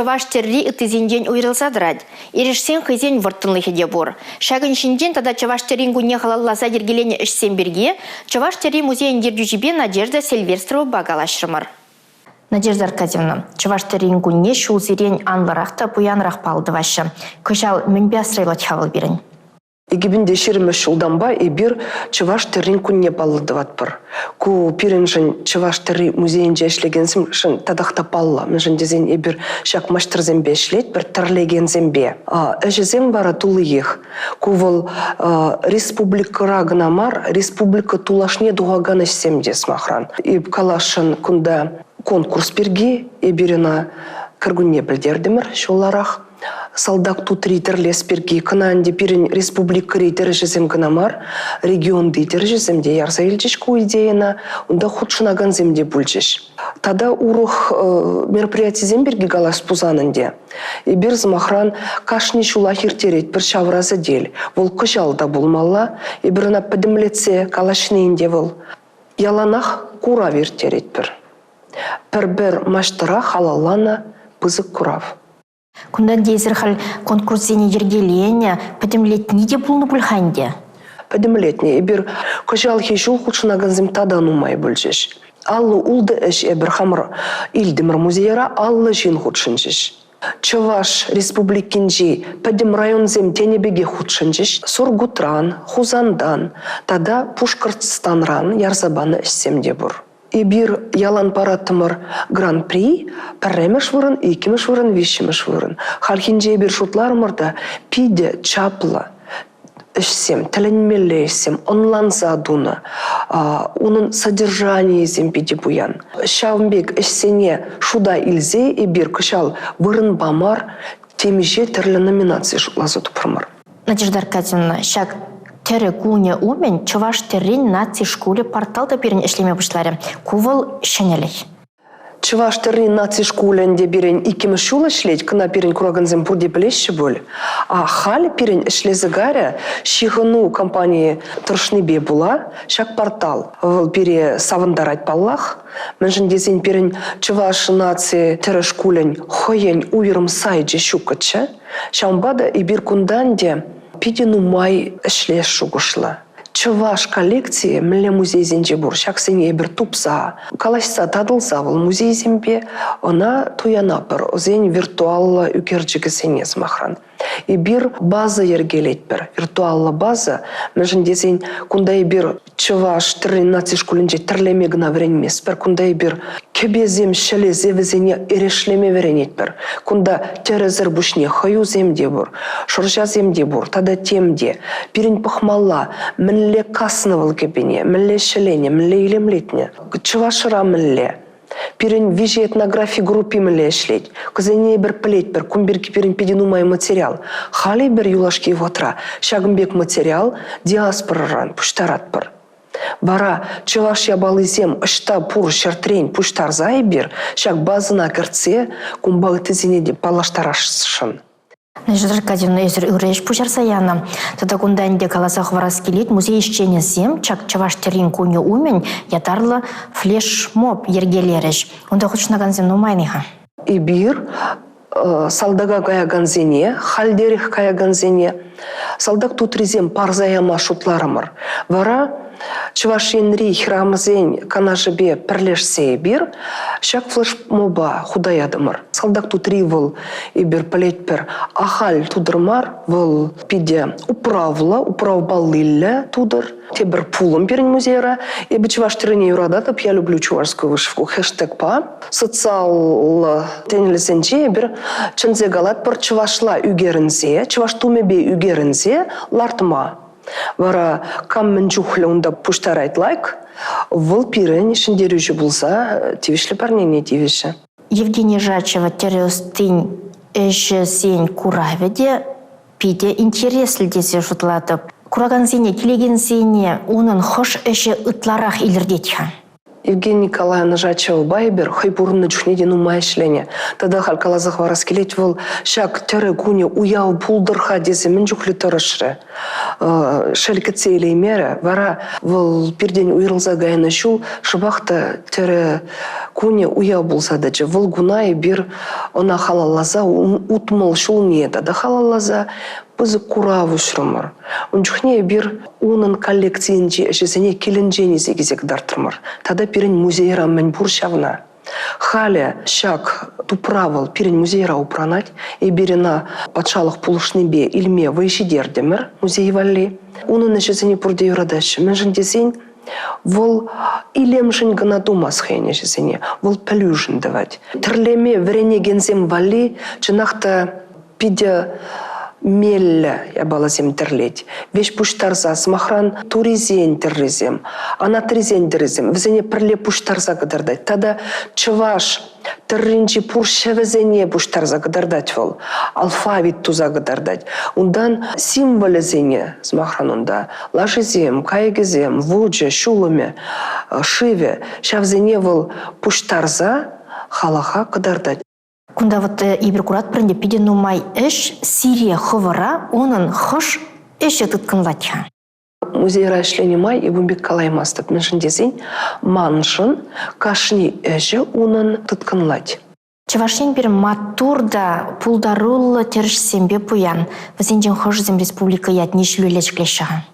чаваш терри ытызинден уйрылсадырад. Ирешсен хызен выртынлы хеде бур. Шагын шинден тада чаваш террингу не халалласа дергелене ішсен берге, чаваш терри музейн дердюжибе Надежда Сильвестрова багалашрымыр. Надежда Аркадьевна, чаваш террингу не шул зирен анларахта пуянрах палдывашы. Кышал мінбясрайлы чавыл берін. Егибінде шерімі шулданба бир чаваш террин күнне баллыдыватпыр. Ку пиренжін чаваш терри музейінже эшлегенсім шын тадақта палла. Міншін дезен бир шак маштырзембе эшлет, бір тірлегензембе. Әжізем бара тулы ех. Ку вол республикара гынамар, республика тулашне дуғаган эшсемде смахран. Калашын күнда конкурс берге, біріна кіргінне білдердімір шоларах. Салдак тут ритерлес перги, кананде пирен республика рейтережезем гынамар, регион дейтережеземде ярса елчешку идеяна, онда худшынаган земде бульчеш. Тада урух мероприятий земберги галаш пузанынде. Бир замахран кашни шула хиртерет бір шавразы дел. Вол кышалда булмалла, біріна підімлетсе калашнейінде вол. Яланах кура вертерет бір. Бір маштыра халаллана пызык курав. Кундан дейзір хал конкурсене ергелене, пәдімлетні де бұлны бұлханде? Пәдімлетне, бір көжал хешул худшынаган земтадан умай бүлжеш. Аллы улды әш бір хамыр илдімір музейера аллы жин худшынжеш. Чаваш республикинжи пәдім район земтенебеге худшынжеш. Сургутран, Хузандан, тада Пушкартстанран ярзабаны әшсемде бұр. Бир ялан параттымыр гран-при, пәрремеш вырын, екімеш вырын, вишімеш вырын. Халхинже бір шутларымырда пиде чапла ішсем, тілінмелі ішсем, онлан задуны, оның содержание зем пиде буян. Шавымбек ішсене шуда илзе, бір кышал вырын бамар, темеше түрлі номинация шутлазы тұпырмыр. Надежда Аркадьевна, шак Терре куне умен чаваш террин наци школе порталда берін ішлеме бұшлары. Кувал шенелей. Чаваш террин наци школенде берін икемі шул ішлет, кына берін кураганзем бұрде білеші бол. А хал берін ішлезі гаря шиғыну компании тұршныбе була, шак портал. Выл бере савындарайт баллах. Мәнжін дезен берін чаваш наци терре школен хойен уйырым сайджи шукачы. Шамбада бір күнданде Пидину май эшлеш шугушла. Чаваш коллекции мле музей зенже бур. Шаксене бір тупса, калашса тадылса вол музей зембе, она туяна бір. Озен виртуалла үкерджігі сене смахран. Бір база ергелет бір. Виртуалла база. Мәжін дезен кундай бір чаваш тірлен наци шкулінже тірлемегіна веренмес. Бір кундай бір кебезем шеле зевезене ерешлеме веренет бір. Кунда терезір бушне хаю земде бур. Шоржа земде бур. Тада темде. Бірін пахмалла. Мінле касынывыл кебене. Мінле шелене. Мінле илемлетне. Чавашыра мінле. Пирен вижи этнографии группе млешлеть. Кузене бір плеть бір, кумберки пирен пединумай материал. Хали бір юлашки вотра. Шагымбек материал диаспораран пуштарат бір. Бара чаваш ябалы зем ышта пур шертрень пуштар зай бір. Шаг базына кірце кумбалы тізенеде палаштарашшын. Надежда Аркадьевна, езір үреш пушарса яна. Тада кунданде каласах варас келет музей ищене зем, чак чаваш террин куне умен, ятарлы флеш-моб ергелереш. Онда хочнаган зем нумайныха. Бир салдага каяганзене, халдерих каяганзене, салдак тутризем парзаяма шутларымыр. Вара чавашенри храмзен канашыбе пірлешсе бир, шак флеш-моба худаядымыр. Салдак тутри выл бир палетпер ахаль тудырмар, выл пиде управбаллылля тудыр. Те бір пулым перен музейра. Бі чаваш тірене юрадатып, я люблю чувашскую вышивку. Хэштег па. Социал тенелесенче бір чынзе галат бір чавашла үгерінзе, чаваш тумебе үгерінзе лартма. Вара каммен чухлы онда пуштарайт лайк, выл пирен ішіндері жу болса, тивишлі парнене тивиші. Евгения Жачева терриостынь эші сен кураведе, пиде интереслі десе жұтладып. Кураган зене, келеген зене, оның хош эші ытларах илірдетха. Евгения Николаевна Жачева байбер, хайбурынны чухнеден умай шлене. Тада халкалазық варас келет вол, шак тәрі куне уяу пулдырха десе мен жүхлі тұрышыры. шелкецейлей мере, вара вол пирден уйрылза гайны шул, шыбақта тәрі куне уя болса да же, вол гунай бир она халаллаза, утмыл шул не да халаллаза, бізі куравы шырмыр. Унчухне бир унын коллекциянче эшесене келінжені зегізек дартырмыр. Тада пирен музейра мен буршавна. Халя шак туправал пирен музейра упранать, и бирена патшалық пулышнебе илме вайшидердемір музей валли. Унын эшесене пурде юрадащы. Мен жіндесен вол илемшін гына думас хайне эшесене, вол пәлюшін давать. Тірлеме верене гензем валли, чынақта пиде мелле я балазем терлеть. Вещь пуштарза, смахран туризен террезем, ана трезен террезем, везене прле пуштарза гадардать. Тада чываш терринчи пуршевезене пуштарза гадардать вол, алфавит туза гадардать. Ундан символезене смахран унда, лажезем, кайгезем, вудже, шулуме, шиве, шавзене вол пуштарза халаха гадардать. Кунда вот ибркурат пренде пиден умай эш Сирия ховара, онын хош эше тыткынлатя. Музейра эшлени май и бумбек калаймастып меншіндесен маншын кашни эже унын тыткынлать. Чавашен бір матурда пулдарулы тершсембе пуян. Візенден хожзем республика ятнешлюлеч клеша.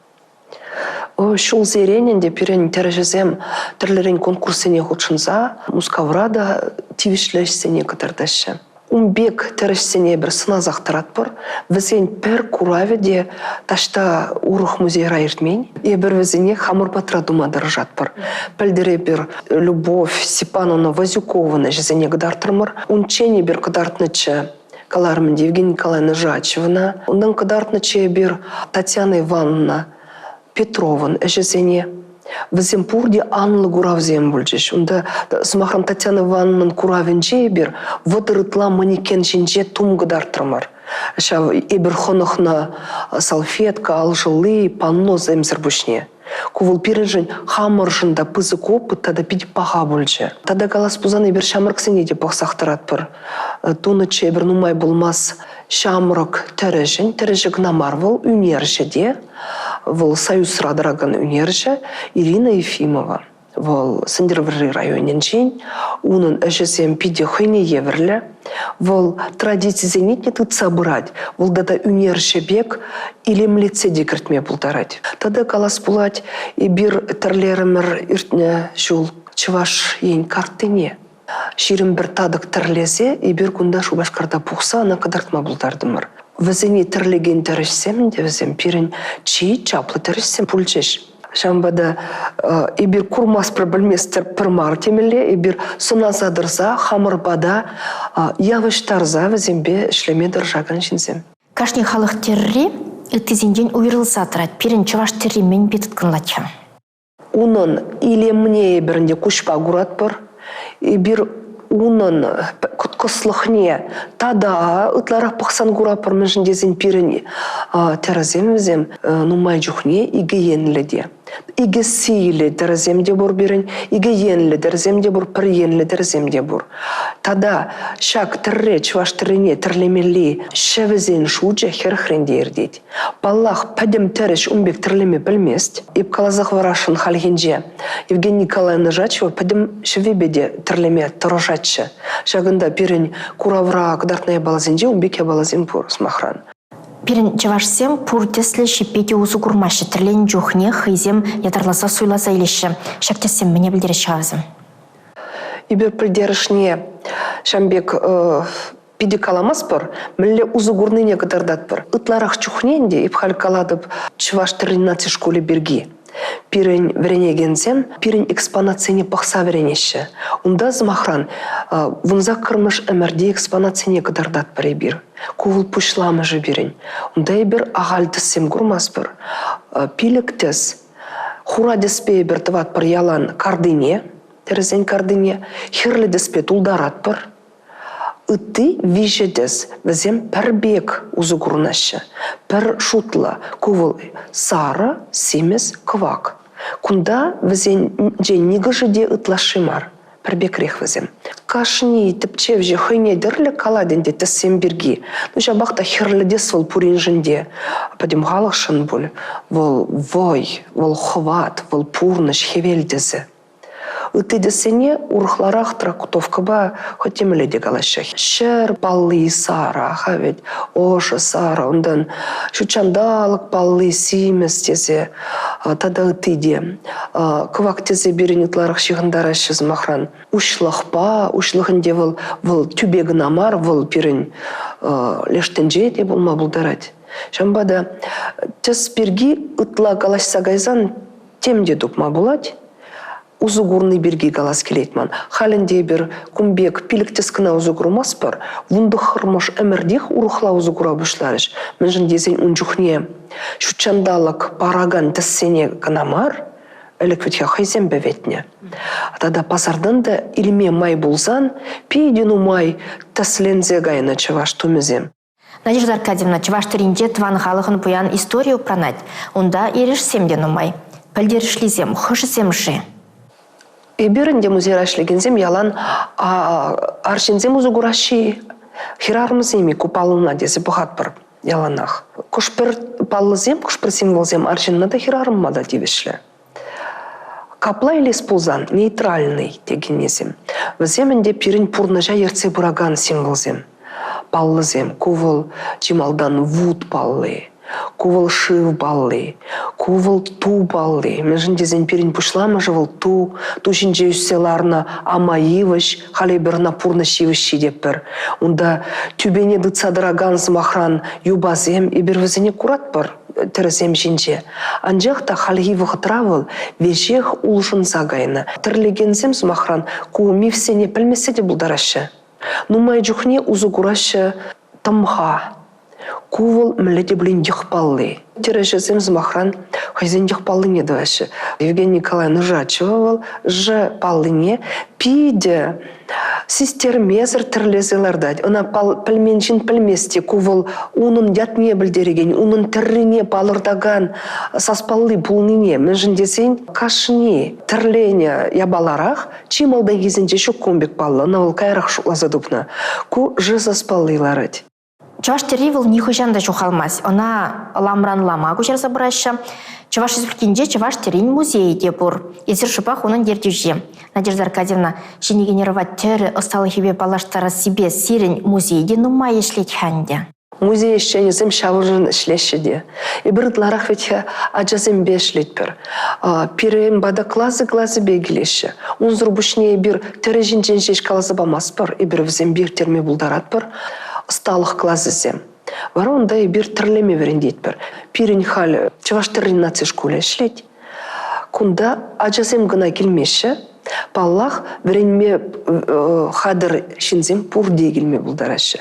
Шул зерененде пирен тережезем тірлерен конкурсене худшынза, мускаврада тивишлешсене катардаща. Умбек терешсене бір сына зақтырат бар, візен пер кураведе ташта урух музейра ертмень, и бір візене хамыр патра дума дыржат бар. Пәлдере бір Любовь Степановна Вазюкована жезене гдартырмыр, унчене бір кадартнычы калармынде Евгения Николаевна Жачевна, ондан кадартнычы бір Татьяна Ивановна Петрован эшесене. Візем пурде анлы куравзем бүлчеш. Онда смахрам Татьяна Ивановнан куравенче бір ватырытла манекен жинче тумгыдартырмар. Шав ебір хонохна салфетка, алжылы, панно земзір бүшне. Кувыл пирежен хамыршында пызы копы, тада пиде паха бүлче. Тада калас пузан ебір шамырксене де пақсақтырат бір. Тоныче ебір нумай болмас шамрак тережен, тережек намарвал үнержеде, вол Союз Радраган үнерже Ирина Ефимова. Вол Сандерври районен жень, унын эшесем пиде хойне еверле, вол традиции зенитне тут собрать, вол дада үнерже бек илем лице декретме булдарать. Тада калас булать и бир терлеремер иртне жул чываш ень картыне. Ширим бір тадық тірлесе, и бір күнда Шубашкарда пұқса, ана қадартма бұлдардымыр. Візіне тірлеген тірішсем, де візем пирен чий чаплы тірішсем пүлчеш. Шамбада и бір курмас проблеместер пірмар темеле, и бір сына задырза, хамырбада, явыштарза візембе шлеме дыржаган жинзем. Кашни халық терри, үттізінден уйрылса тұрат, пирен чываш терри мен бетіткінлатя. Унын илемне бірінде күшпа күрат бір, и бир унын куткослыхне тада ытларах пахсан гурапыр межіндезін пирен тераземізем нумай жухне иге енледе. Иге силе тераземде бур бирен, иге енле тераземде бур, пір енле тераземде бур. Тада шак тірре чваш тіррене тірлемелі шевізен шуча херхренде ердейді. Паллах падем тереш умбек тірлеме білмест. Еп калазақ варашын халгенже Евгения Николаевна Жачева падем шевебеде тірлеме тұрожатшы. Шагында пирен куравра кдартная балазенже умбеке балазен пур смахран. Пирен чавашсем пуртесле шипете узу курмашы тірлен жухне хайзем ядарласа суйласа илеші. Шактесем мне білдереш азым. Ибер придерішне шамбек пиде каламас бар, мілі узу гурныне кадардат бар. Ытларах чухненде ипхаль каладып чываш 13 школе берги. Пирен веренегенсем, пирен экспонацияне пақса веренеші. Унда змахран вунза кырмыш әмірде экспонацияне кадардат бар ебір. Кувыл пушламы же бирен. Унда ебір ағальдысем гурмас бар. Пиліктес, хура деспе ебір тыват бар ялан кардыне, терезен кардыне, хирлі деспе тулдарат бар. Ыты вижедес, візем пір бек узы гурнашы. Пір шутла, кувыл сара, семес, квак. Кунда візен же нигыжыде ытлашымар. пірбекрех візем. Кашни тіпчевже хойнедірлі каладенде тіссен бірге. Ну, жабақта херлідес вол пуринжінде. Падем ғалықшын бұл. Вол вой, вол хват, вол пурныш хевелдезі. Үтедесене урхларах трактовка ба хотемеле де галаша. Шер баллы сара, хавет, оша сара, ондан шучандалық баллы симес тезе, тада үтеде. Кывак тезе беренетларах шиғындара шыз махран. Ушлахпа, ушлығынде выл түбегін амар, выл перен лештенже де болма бұлдарад. Шамбада тес берги ұтла галашса гайзан темде дұқма болады. Узугурный берги галас келейтман. Халінде бір кумбек пиліктескіна узугурмас бар, вунды хырмыш әмірдех урухла узугура бұшларыш. Мен жындезен унжухне шучандалық параган тіссене канамар, әлікветке хайзен бәветне. Тада пазардан да илме май болзан, пейдену май тәслензе гайна чаваш тумезем. Надежда Аркадьевна, чаваш тірінде тван халығын пуян историю пранать. Онда ереш семден умай. Пәлдерішлізем, хышысемші. Эберінде музейра ішлегензем ялан аршинзем узугураши хирармыземи купалына десе бұғат бір яланах. Кушпір паллызем, кушпір символзем аршинна да хирармада девешлі. Капла елес пулзан нейтральный дегенезем. Віземінде пирин пурныжа ерце бураган символзем. Паллызем, кувыл жималдан вуд паллы. Кувал шив баллы, кувал ту баллы. Мен жіндезен перін пұшламы жывыл ту жінде үсселарына амаивыш, халі бір напурны шивіші деп бір. Онда түбене дыцадыраган змахран юбазем и бір візіне курат бір тірізем жінде. Анжақта халі вғытравыл вежех улшын загайны. Тірлегензем змахран ку мифсене пілмесе де бұлдарашы. Нумай жүхне узугурашы тамға. Кувал мледе блин дихпаллы. Тережезем змахран хозяин дихпаллы не давашы. Евгений Николаевна Жачева же паллыне пиде систермезер тірлезелердад. Она пальменчин пальместе кувал унын ятне білдереген, унын тіррине палырдаган саспаллы пулныне. Мен жіндесен кашни тірлене ябаларах чималда езінде шок комбек паллы. Она ол кайрах шуклазадупна. Ку же саспаллыларад. Чаваш теревел нихожан да чухалмас. Она ламран-лама кучар забраща. Чаваш избіркенде чаваш терен музей депур. Езір шыпах оның дердюже. Надежда Аркадьевна, женегенерovat тері ысталы хебе балаштара себе сирен музейде нума ешлет ханде. Музей еще не зем шавужын шлешеде. И бірдларах ведь аджазем бешлетпер. Пирем бада клазы бегелеші. Унзыр бушне бір тережин женшеш калазы бамаспыр. И бір взем бір терме булдаратпыр. Сталық клазызем. Вара онда и бір тірлеме верендетпір. Пирен хал чаваш тірлен наци школе шлет. Кунда аджазем гына келмеші. Паллах веренме хадыр шинзем пурде келме булдарашы.